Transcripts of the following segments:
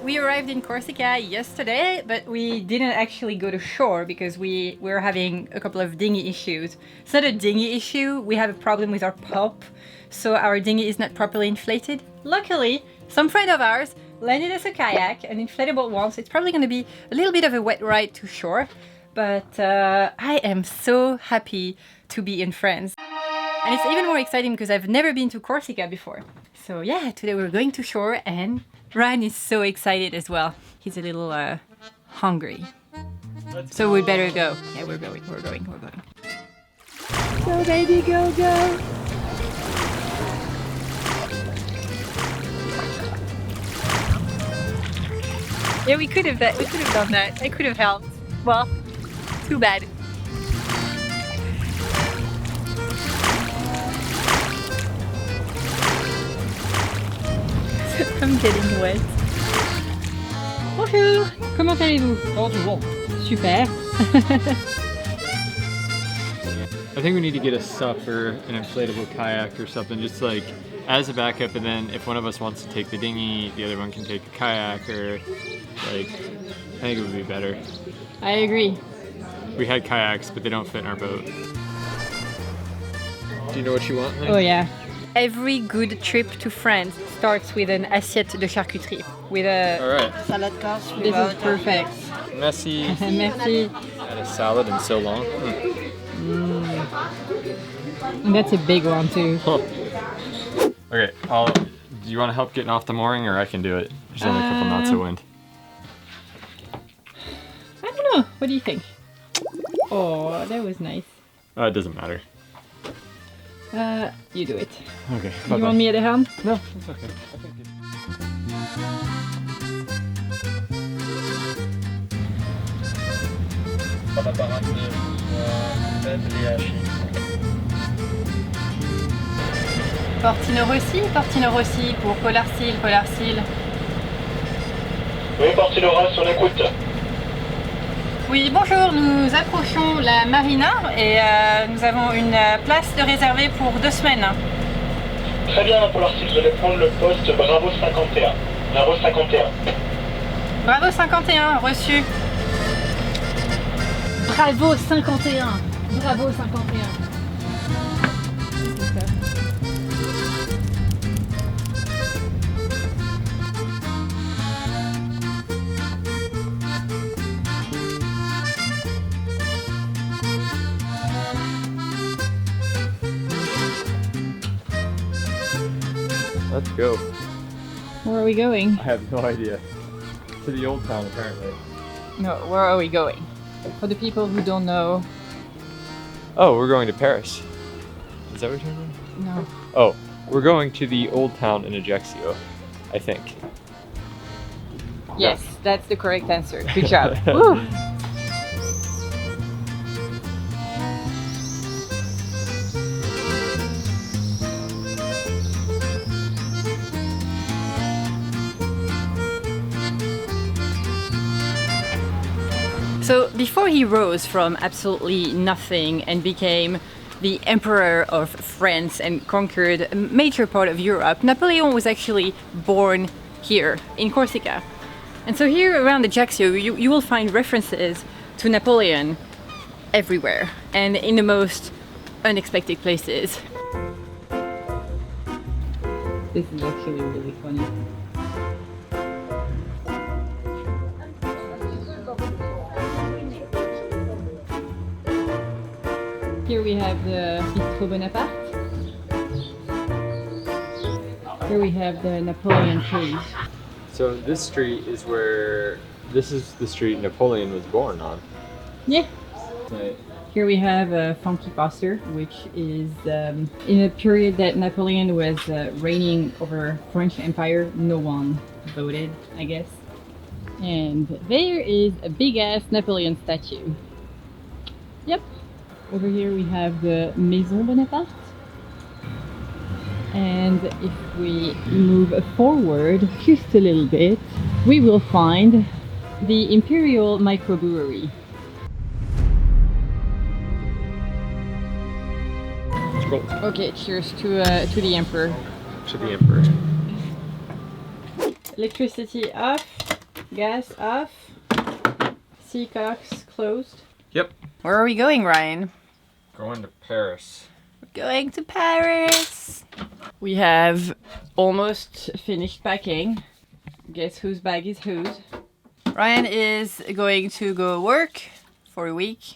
we arrived in Corsica yesterday, but we didn't actually go to shore because we were having a couple of dinghy issues. It's not a dinghy issue, we have a problem with our pump, so our dinghy is not properly inflated. Luckily, some friend of ours lended us a kayak, an inflatable one, so it's probably going to be a little bit of a wet ride to shore, but I am so happy to be in France. And it's even more exciting because I've never been to Corsica before. So yeah, today we're going to shore and Ryan is so excited as well. He's a little hungry. So we better go. Yeah, we're going. Go baby, go, go! Yeah, we could have done that. I could have helped. Well, too bad. I'm getting wet. Bonjour! Comment allez-vous? Bonjour. Super! I think we need to get a SUP or an inflatable kayak or something, just like as a backup, and then if one of us wants to take the dinghy, the other one can take a kayak, or like, I think it would be better. I agree. We had kayaks, but they don't fit in our boat. Do you know what you want, Lynn? Oh yeah. Every good trip to France starts with an assiette de charcuterie. With a Alright. Salad course. This is perfect. Merci. Merci. Had a salad in so long. And that's a big one too. Okay, do you want to help getting off the mooring, or I can do it? There's only a couple knots of wind. I don't know. What do you think? Oh, that was nice. It doesn't matter. You do it. Okay. You want me at the helm? No, it's okay. I think Portino Rossi pour Collarsil. Oui, Portino Rossi, on écoute. Oui, bonjour, nous approchons la marina et nous avons une place de réservée pour 2 semaines. Très bien, pour l'article, vous allez prendre le poste Bravo 51. Bravo 51. Bravo 51, reçu. Bravo 51. Bravo 51. Let's go. Where are we going? I have no idea. To the old town, apparently. No, where are we going? For the people who don't know. Oh, we're going to Paris. Is that what you're doing? No. Oh, we're going to the old town in Ajaccio, I think. Yes, that's the correct answer. Good job. Woo! So before he rose from absolutely nothing and became the emperor of France and conquered a major part of Europe, Napoleon was actually born here in Corsica. And so here around Ajaccio you will find references to Napoleon everywhere and in the most unexpected places. This is actually really funny. Here we have the Bistro Bonaparte. Here we have the Napoleon page. So this street is this is the street Napoleon was born on. Yeah. Right. Here we have a funky poster, which is in a period that Napoleon was reigning over French Empire. No one voted, I guess. And there is a big ass Napoleon statue. Yep. Over here we have the Maison Bonaparte. And if we move forward just a little bit, we will find the Imperial Microbrewery. Okay, cheers to the Emperor. To the Emperor. Electricity off, gas off, sea cocks closed. Yep. Where are we going, Ryan? Going to Paris. We're going to Paris! We have almost finished packing. Guess whose bag is whose? Ryan is going to go work for a week.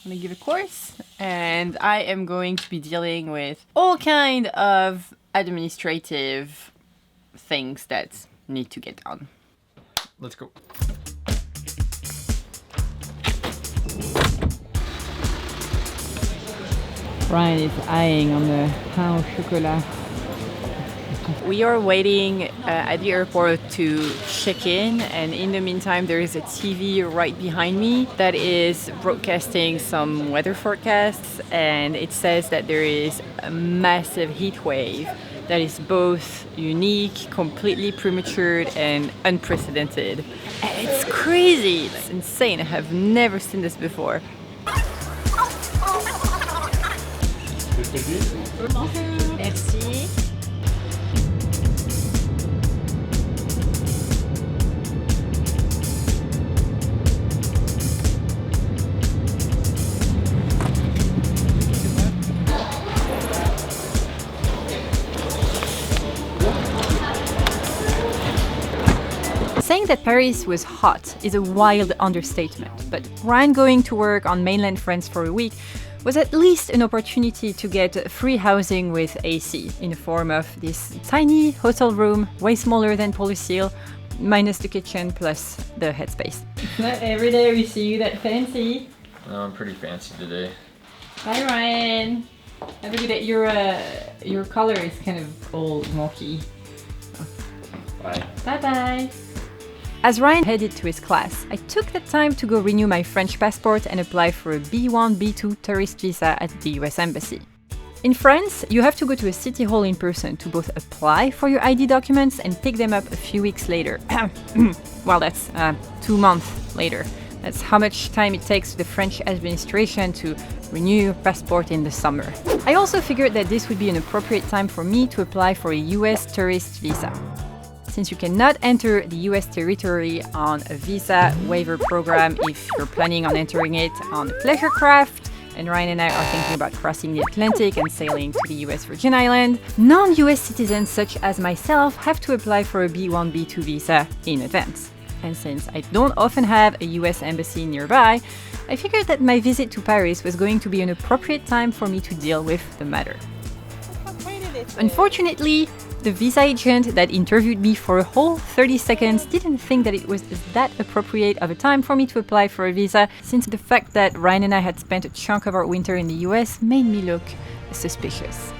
I'm gonna give a course, and I am going to be dealing with all kind of administrative things that need to get done. Let's go. Ryan is eyeing on the pain au chocolat. We are waiting at the airport to check in, and in the meantime there is a TV right behind me that is broadcasting some weather forecasts, and it says that there is a massive heat wave that is both unique, completely premature, and unprecedented. And it's crazy, it's insane, I have never seen this before. Merci. Saying that Paris was hot is a wild understatement, but Ryan going to work on mainland France for a week was at least an opportunity to get free housing with AC in the form of this tiny hotel room, way smaller than Paul Lucille, minus the kitchen plus the headspace. Not every day we see you that fancy. No, I'm pretty fancy today. Hi Ryan. Have a good day. Your color is kind of all wonky. Bye. Bye bye. As Ryan headed to his class, I took the time to go renew my French passport and apply for a B1, B2 tourist visa at the US Embassy. In France, you have to go to a city hall in person to both apply for your ID documents and pick them up a few weeks later. Well, that's 2 months later. That's how much time it takes the French administration to renew your passport in the summer. I also figured that this would be an appropriate time for me to apply for a US tourist visa. Since you cannot enter the US territory on a visa waiver program if you're planning on entering it on a pleasure craft, and Ryan and I are thinking about crossing the Atlantic and sailing to the US Virgin Islands, non-US citizens such as myself have to apply for a B1, B2 visa in advance. And since I don't often have a US embassy nearby, I figured that my visit to Paris was going to be an appropriate time for me to deal with the matter. Unfortunately, the visa agent that interviewed me for a whole 30 seconds didn't think that it was that appropriate of a time for me to apply for a visa, since the fact that Ryan and I had spent a chunk of our winter in the US made me look suspicious.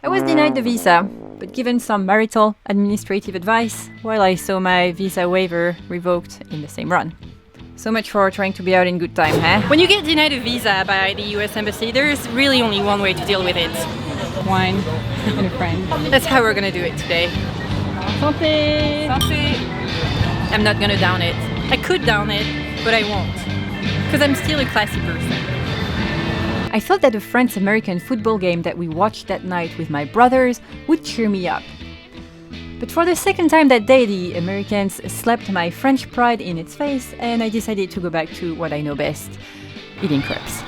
I was denied the visa, but given some marital administrative advice, while I saw my visa waiver revoked in the same run. So much for trying to be out in good time, huh? When you get denied a visa by the US Embassy, there's really only one way to deal with it. Wine and a friend. That's how we're gonna do it today. Santé! Santé! I'm not gonna down it. I could down it, but I won't. Because I'm still a classy person. I thought that the France-American football game that we watched that night with my brothers would cheer me up. But for the second time that day, the Americans slapped my French pride in its face, and I decided to go back to what I know best, eating crepes.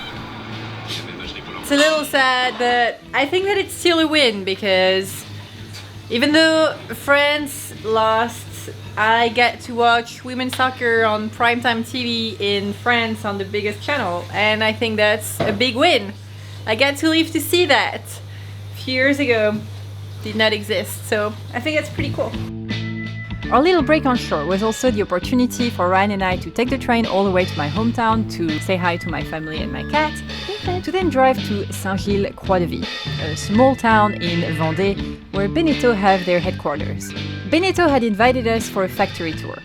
It's a little sad, but I think that it's still a win, because even though France lost, I get to watch women's soccer on primetime TV in France on the biggest channel, and I think that's a big win. I get to live to see that. A few years ago, did not exist, so I think that's pretty cool. Our little break on shore was also the opportunity for Ryan and I to take the train all the way to my hometown to say hi to my family and my cat, to then drive to Saint-Gilles-Croix-de-Vie, a small town in Vendee where Beneteau have their headquarters. Beneteau had invited us for a factory tour.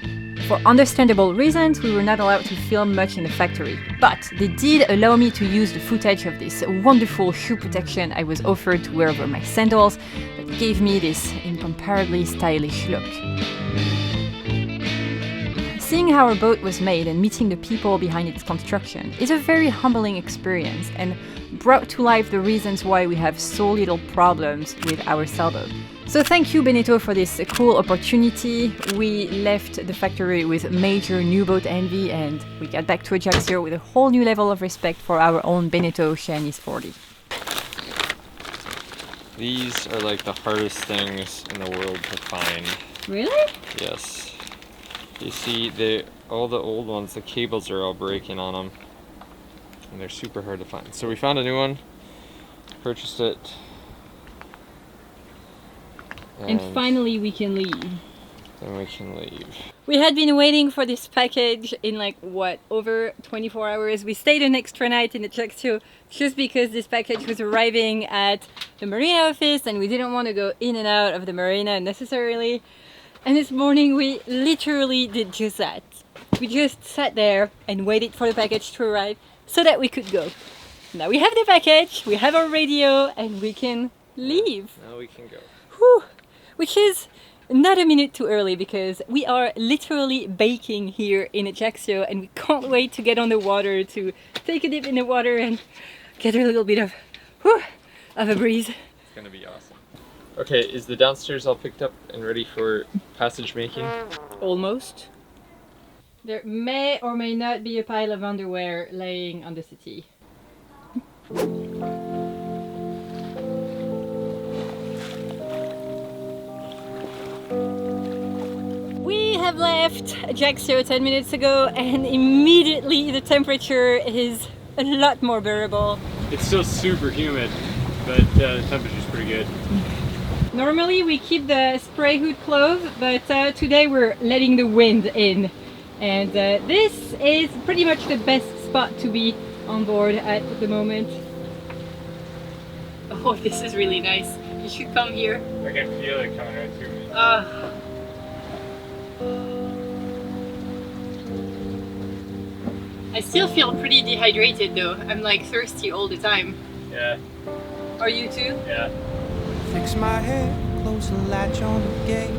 For understandable reasons, we were not allowed to film much in the factory, but they did allow me to use the footage of this wonderful shoe protection I was offered to wear over my sandals that gave me this incomparably stylish look. Seeing Seeing how our boat was made and meeting the people behind its construction is a very humbling experience and brought to life the reasons why we have so little problems with our sailboat. So thank you, Beneteau, for this cool opportunity. We left the factory with major new boat envy and we got back to Ajaccio with a whole new level of respect for our own Beneteau Chinese 40. These are like the hardest things in the world to find. Really? Yes. You see, all the old ones, the cables are all breaking on them. And they're super hard to find. So we found a new one, purchased it. And finally we can leave. Then we can leave. We had been waiting for this package in like, what, over 24 hours. We stayed an extra night in Ajaccio just because this package was arriving at the marina office and we didn't want to go in and out of the marina necessarily. And this morning we literally did just that. We just sat there and waited for the package to arrive so that we could go. Now we have the package, we have our radio, and we can leave. Now we can go. Whew. Which is not a minute too early because we are literally baking here in Ajaccio and we can't wait to get on the water, to take a dip in the water and get a little bit of a breeze. It's gonna be awesome. Okay, is the downstairs all picked up and ready for passage making? Almost. There may or may not be a pile of underwear laying on the settee. We have left Ajaccio 10 minutes ago and immediately the temperature is a lot more bearable. It's still super humid, but the temperature's pretty good. Normally we keep the spray hood closed, but today we're letting the wind in. And this is pretty much the best spot to be on board at the moment. Oh, this is really nice. You should come here. I can feel it coming right through me. I still feel pretty dehydrated though. I'm like thirsty all the time. Yeah. Are you too? Yeah. Fix my hair, close the latch on the gate.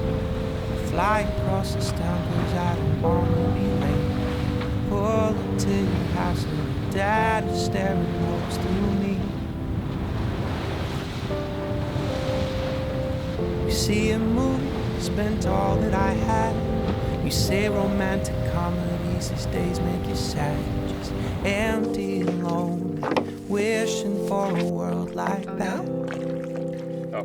Fly across this town cause I don't wanna be late. Pull up to your house and dad is staring close through me. You see a movie, spent all that I had. You say romantic comedies these days make you sad. Just empty and lonely, wishing for a world like that. Oh.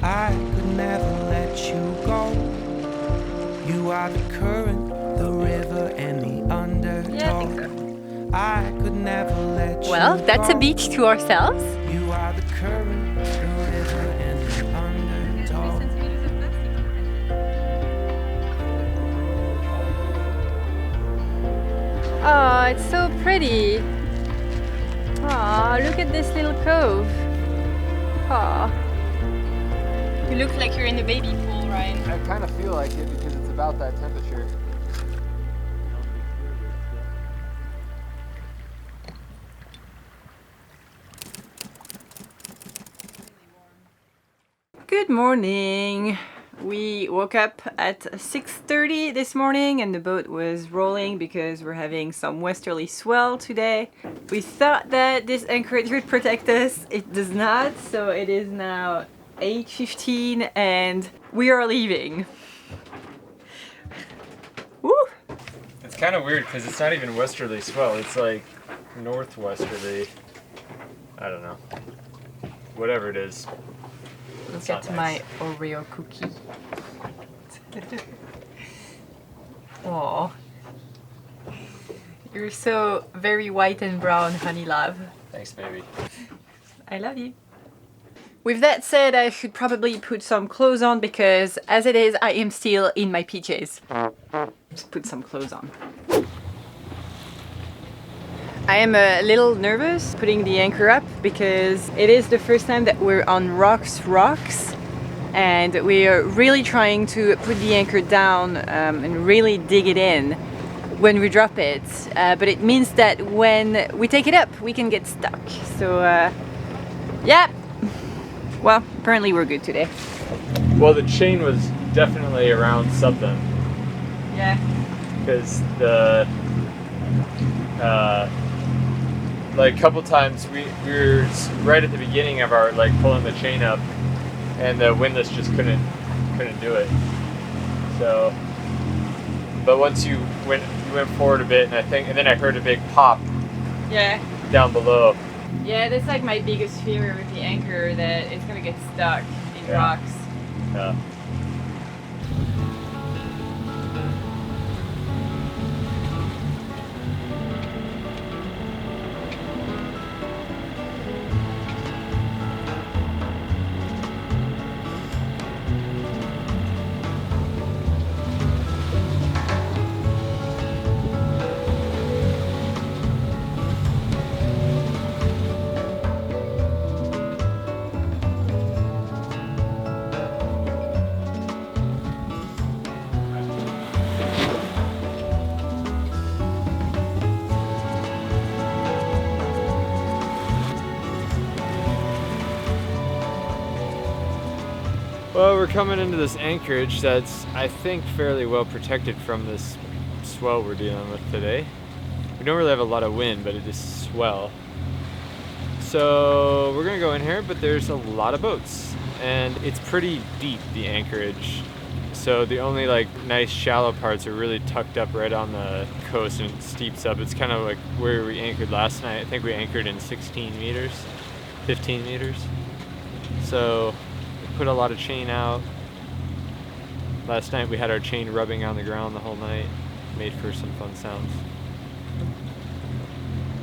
I could never let you go. You are the current, the river, and the undertow. Yeah, I think so. I could never let you Well, that's a go. beach to ourselves. You are the current, the river, and the undertow. Oh, it's so pretty. Oh, look at this little cove. Oh. You look like you're in the baby pool, Ryan. I kind of feel like it because it's about that temperature. Good morning. We woke up at 6:30 this morning and the boat was rolling because we're having some westerly swell today. We thought that this anchorage would protect us. It does not, so it is now 8:15 and we are leaving. Woo! It's kind of weird because it's not even westerly swell. It's like northwesterly. I don't know. Whatever it is. Look at my Oreo cookie. Oh, you're so very white and brown, honey love. Thanks, baby. I love you. With that said, I should probably put some clothes on because as it is, I am still in my PJs. Just put some clothes on. I am a little nervous putting the anchor up because it is the first time that we're on rocks and we are really trying to put the anchor down and really dig it in when we drop it. But it means that when we take it up, we can get stuck. So yeah, well, apparently we're good today. Well, the chain was definitely around something. Yeah. Because the like a couple times we were right at the beginning of our like pulling the chain up, and the windlass just couldn't do it. So, but once you went forward a bit, and then I heard a big pop. Yeah. Down below. Yeah, that's like my biggest fear with the anchor, that it's gonna get stuck in rocks. Yeah. Well, we're coming into this anchorage that's, I think, fairly well protected from this swell we're dealing with today. We don't really have a lot of wind, but it is swell. So we're gonna go in here, but there's a lot of boats, and it's pretty deep, the anchorage. So the only like nice shallow parts are really tucked up right on the coast, and it steeps up. It's kind of like where we anchored last night. I think we anchored in 16 meters, 15 meters. So put a lot of chain out. Last night we had our chain rubbing on the ground the whole night. Made for some fun sounds.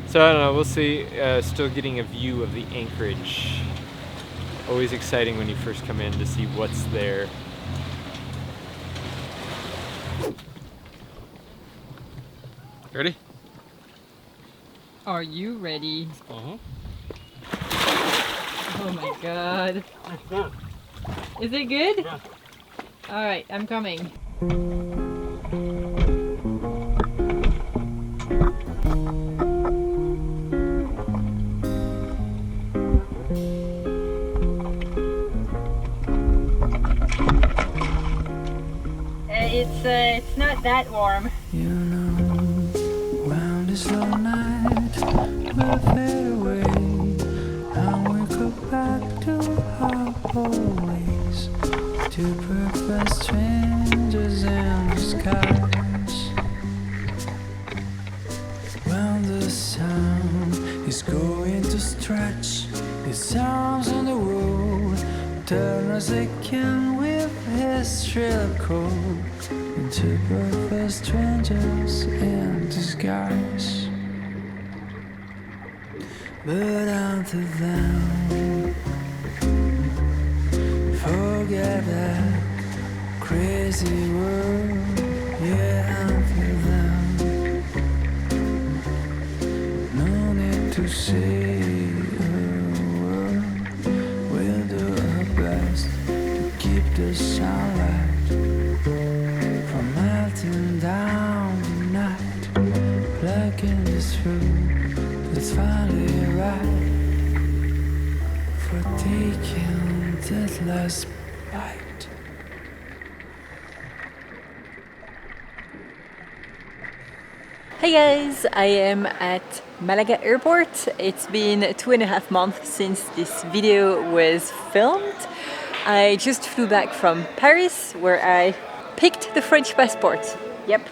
So I don't know, we'll see. Still getting a view of the anchorage. Always exciting when you first come in to see what's there. Ready? Are you ready? Uh-huh. Oh my god. Is it good? Yeah. Alright, I'm coming. It's not that warm. You know, round this long night will fade away, and we go back to our old ways, to perfect strangers in the skies. When the sun is going to stretch its arms on the road, turn as they can with his shrill call, into perfect strangers in disguise. But until then, forget that crazy world. Yeah, until then, no need to say a word. We'll do our best to keep the sunlight from melting down the night, plugging this room that's finally right for taking that last bite. Hey guys, I am at Malaga airport. It's been 2.5 months since this video was filmed. I just flew back from Paris, where I picked the French passport. Yep,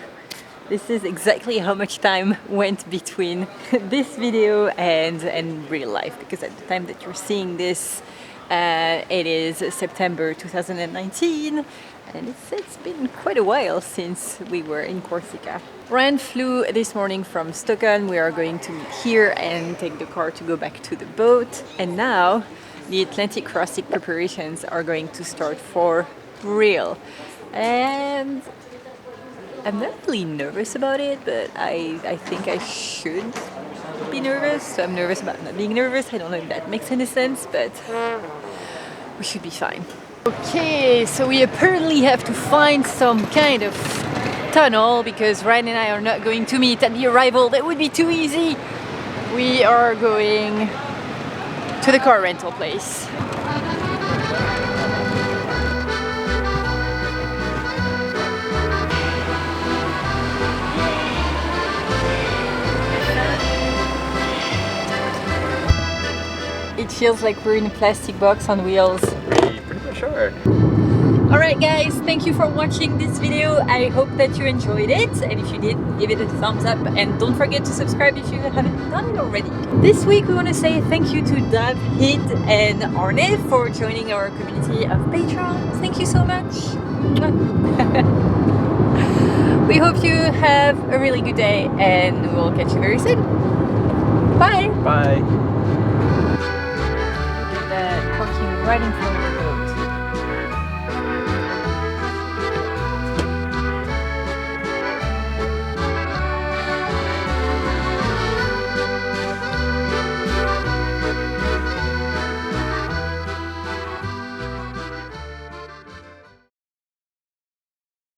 this is exactly how much time went between this video and real life, because at the time that you're seeing this, it is September 2019, and it's been quite a while since we were in Corsica. Rand flew this morning from Stockholm. We are going to meet here and take the car to go back to the boat. And now the Atlantic crossing preparations are going to start for real. And I'm not really nervous about it, but I think I should be nervous. So I'm nervous about not being nervous. I don't know if that makes any sense, but we should be fine. Okay, so we apparently have to find some kind of tunnel, because Ryan and I are not going to meet at the arrival. That would be too easy. We are going to the car rental place. feels like we're in a plastic box on wheels. Pretty much are. Alright guys, thank you for watching this video. I hope that you enjoyed it, and if you did, give it a thumbs up and don't forget to subscribe if you haven't done it already. This week we want to say thank you to David and Arne for joining our community of patrons. Thank you so much. We hope you have a really good day and we'll catch you very soon. Bye! Bye! Look at that, parking right in front of